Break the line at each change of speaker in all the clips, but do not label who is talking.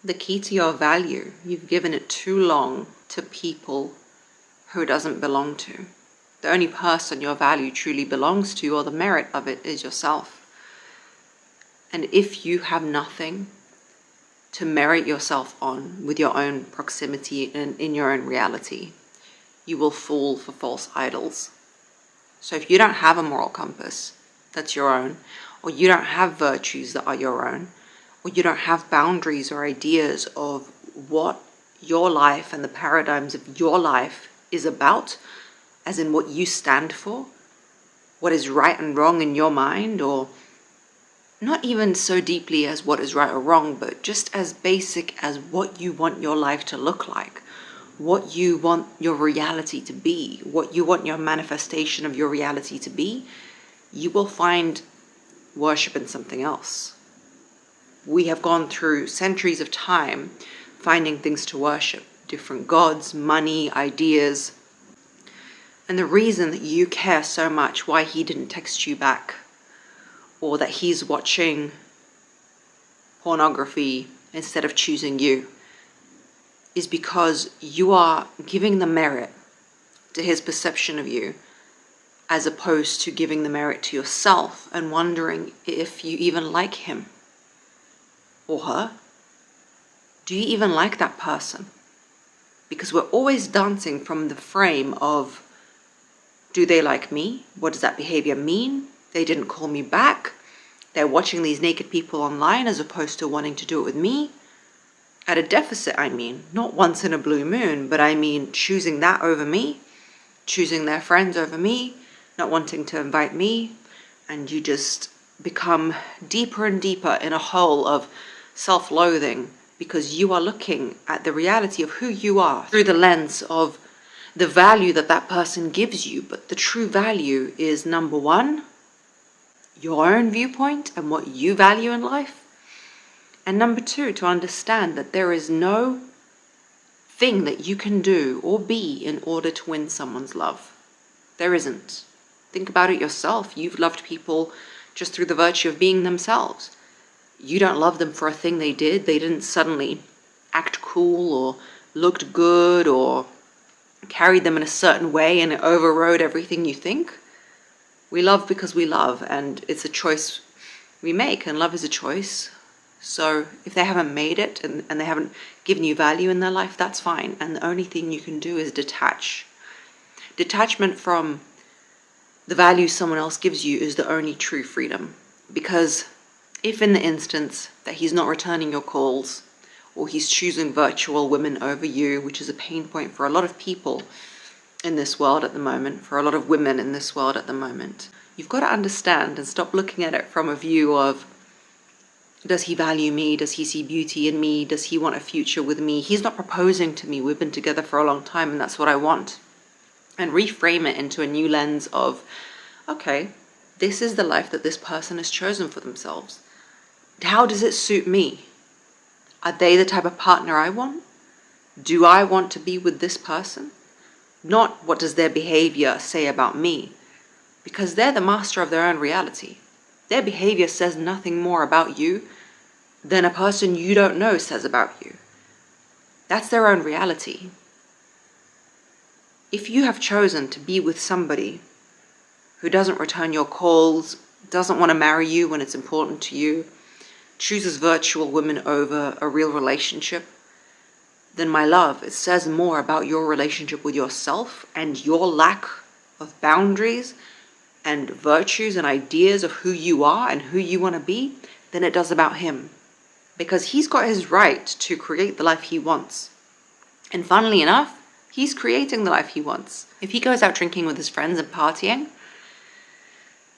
the key to your value. You've given it too long to people who it doesn't belong to. The only person your value truly belongs to, or the merit of it, is yourself. And if you have nothing to merit yourself on with your own proximity and in your own reality, you will fall for false idols. So if you don't have a moral compass that's your own, or you don't have virtues that are your own, or you don't have boundaries or ideas of what your life and the paradigms of your life is about, as in what you stand for, what is right and wrong in your mind, or not even so deeply as what is right or wrong, but just as basic as what you want your life to look like, what you want your reality to be, what you want your manifestation of your reality to be, you will find worship in something else. We have gone through centuries of time finding things to worship, different gods, money, ideas. And the reason that you care so much why he didn't text you back, or that he's watching pornography instead of choosing you, is because you are giving the merit to his perception of you, as opposed to giving the merit to yourself and wondering if you even like him or her. Do you even like that person? Because we're always dancing from the frame of, do they like me? What does that behavior mean? They didn't call me back. They're watching these naked people online as opposed to wanting to do it with me. At a deficit, I mean, not once in a blue moon, but I mean choosing that over me, choosing their friends over me, not wanting to invite me, and you just become deeper and deeper in a hole of self-loathing because you are looking at the reality of who you are through the lens of the value that that person gives you. But the true value is, number one, your own viewpoint and what you value in life. And number two, to understand that there is no thing that you can do or be in order to win someone's love. There isn't. Think about it yourself. You've loved people just through the virtue of being themselves. You don't love them for a thing they did. They didn't suddenly act cool or looked good or carried them in a certain way and it overrode everything you think. We love because we love, and it's a choice we make, and love is a choice. So if they haven't made it and they haven't given you value in their life, that's fine. And the only thing you can do is detach. Detachment from the value someone else gives you is the only true freedom. Because if in the instance that he's not returning your calls, or he's choosing virtual women over you, which is a pain point for a lot of people in this world at the moment, for a lot of women in this world at the moment, you've got to understand and stop looking at it from a view of, does he value me? Does he see beauty in me? Does he want a future with me? He's not proposing to me. We've been together for a long time and that's what I want. And reframe it into a new lens of, okay, this is the life that this person has chosen for themselves. How does it suit me? Are they the type of partner I want? Do I want to be with this person? Not what does their behavior say about me, because they're the master of their own reality. Their behavior says nothing more about you than a person you don't know says about you. That's their own reality. If you have chosen to be with somebody who doesn't return your calls, doesn't want to marry you when it's important to you, chooses virtual women over a real relationship, then my love, it says more about your relationship with yourself and your lack of boundaries and virtues and ideas of who you are and who you want to be than it does about him. Because he's got his right to create the life he wants. And funnily enough, he's creating the life he wants. If he goes out drinking with his friends and partying,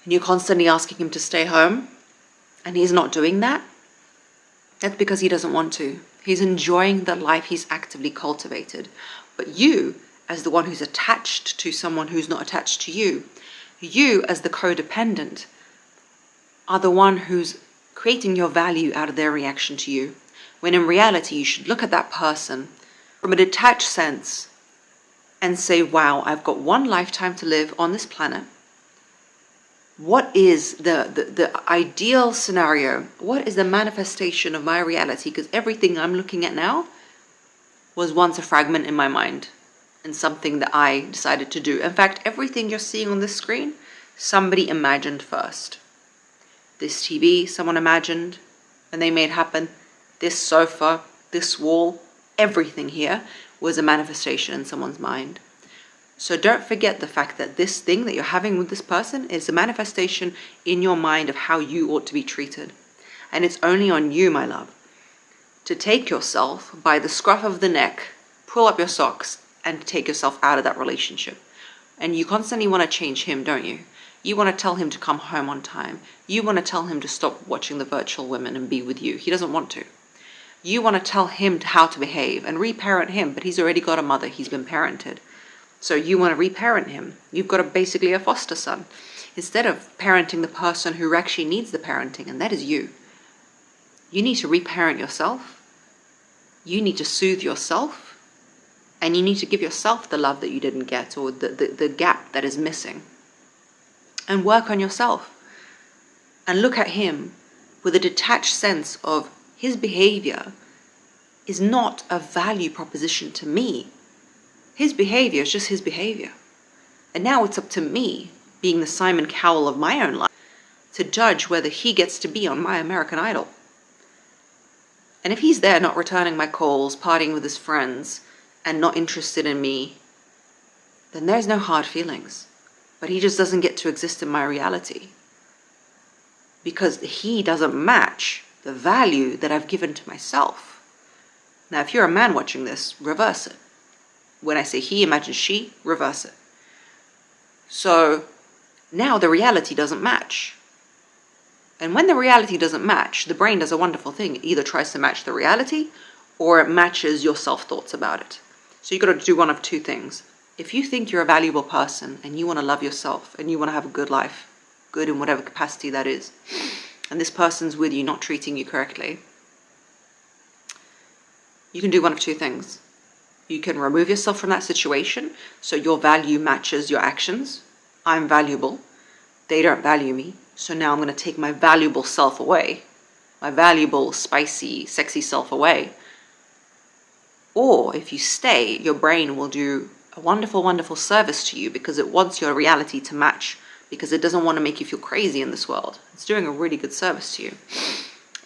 and you're constantly asking him to stay home, and he's not doing that, that's because he doesn't want to. He's enjoying the life he's actively cultivated. But you, as the one who's attached to someone who's not attached to you, you as the codependent, are the one who's creating your value out of their reaction to you. When in reality, you should look at that person from a detached sense and say, wow, I've got one lifetime to live on this planet. What is the ideal scenario? What is the manifestation of my reality? Because everything I'm looking at now was once a fragment in my mind and something that I decided to do. In fact, everything you're seeing on this screen, somebody imagined first. This TV, someone imagined and they made happen. This sofa, this wall, everything here was a manifestation in someone's mind. So don't forget the fact that this thing that you're having with this person is a manifestation in your mind of how you ought to be treated. And it's only on you, my love, to take yourself by the scruff of the neck, pull up your socks, and take yourself out of that relationship. And you constantly want to change him, don't you? You want to tell him to come home on time. You want to tell him to stop watching the virtual women and be with you. He doesn't want to. You want to tell him how to behave and reparent him, but he's already got a mother. He's been parented. So you want to reparent him. You've got basically a foster son. Instead of parenting the person who actually needs the parenting, and that is you. You need to reparent yourself. You need to soothe yourself. And you need to give yourself the love that you didn't get, or the gap that is missing. And work on yourself. And look at him with a detached sense of his behavior is not a value proposition to me. His behavior is just his behavior. And now it's up to me, being the Simon Cowell of my own life, to judge whether he gets to be on my American Idol. And if he's there not returning my calls, partying with his friends, and not interested in me, then there's no hard feelings. But he just doesn't get to exist in my reality. Because he doesn't match the value that I've given to myself. Now, if you're a man watching this, reverse it. When I say he, imagine she, reverse it. So now the reality doesn't match. And when the reality doesn't match, the brain does a wonderful thing. It either tries to match the reality or it matches your self-thoughts about it. So you've got to do one of two things. If you think you're a valuable person and you want to love yourself and you want to have a good life, good in whatever capacity that is, and this person's with you not treating you correctly, you can do one of two things. You can remove yourself from that situation so your value matches your actions. I'm valuable. They don't value me. So now I'm going to take my valuable self away. My valuable, spicy, sexy self away. Or if you stay, your brain will do a wonderful, wonderful service to you because it wants your reality to match, because it doesn't want to make you feel crazy in this world. It's doing a really good service to you.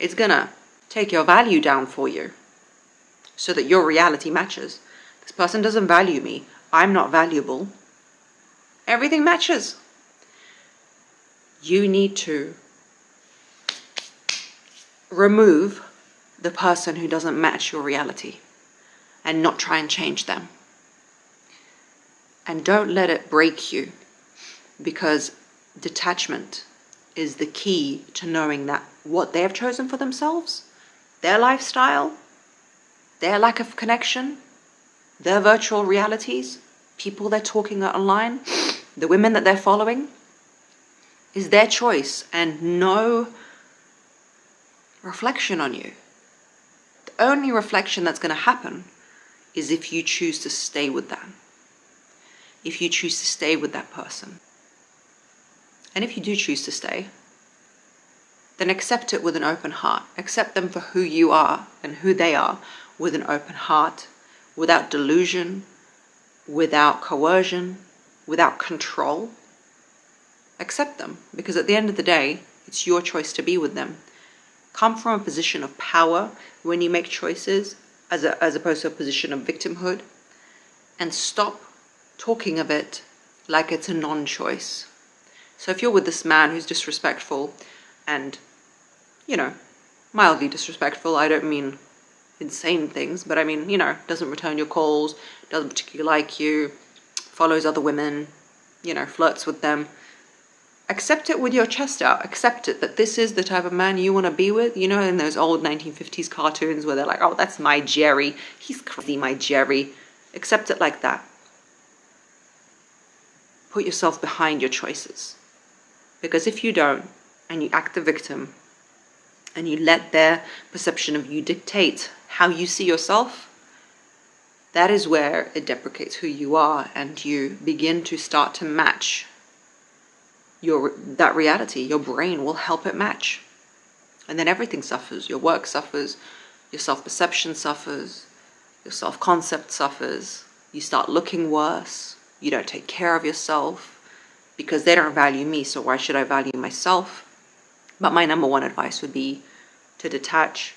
It's going to take your value down for you so that your reality matches. This person doesn't value me. I'm not valuable. Everything matches. You need to remove the person who doesn't match your reality and not try and change them. And don't let it break you, because detachment is the key to knowing that what they have chosen for themselves, their lifestyle, their lack of connection, their virtual realities, people they're talking online, the women that they're following, is their choice and no reflection on you. The only reflection that's going to happen is if you choose to stay with them. If you choose to stay with that person. And if you do choose to stay, then accept it with an open heart. Accept them for who you are and who they are with an open heart, without delusion, without coercion, without control. Accept them, because at the end of the day, it's your choice to be with them. Come from a position of power when you make choices, as opposed to a position of victimhood, and stop talking of it like it's a non-choice. So if you're with this man who's disrespectful and, mildly disrespectful, I don't mean insane things, but I mean, doesn't return your calls, doesn't particularly like you, follows other women, flirts with them, accept it with your chest out. Accept it that this is the type of man you want to be with. In those old 1950s cartoons where they're like, oh, that's my Jerry. He's crazy, my Jerry. Accept it like that. Put yourself behind your choices. Because if you don't, and you act the victim, and you let their perception of you dictate how you see yourself, that is where it deprecates who you are, and you begin to start to match that reality, your brain will help it match. And then everything suffers. Your work suffers, your self-perception suffers, your self-concept suffers. You start looking worse. You don't take care of yourself because they don't value me, so why should I value myself? But my number one advice would be to detach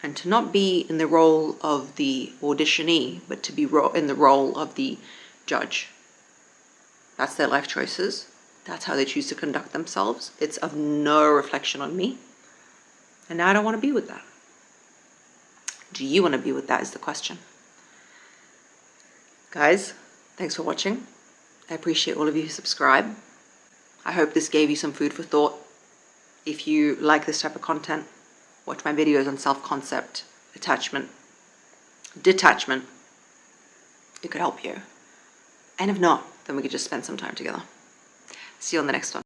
and to not be in the role of the auditionee, but to be in the role of the judge. That's their life choices. That's how they choose to conduct themselves. It's of no reflection on me. And now I don't want to be with that. Do you want to be with that is the question. Guys, thanks for watching. I appreciate all of you who subscribe. I hope this gave you some food for thought. If you like this type of content, watch my videos on self-concept, attachment, detachment. It could help you. And if not, then we could just spend some time together. See you on the next one.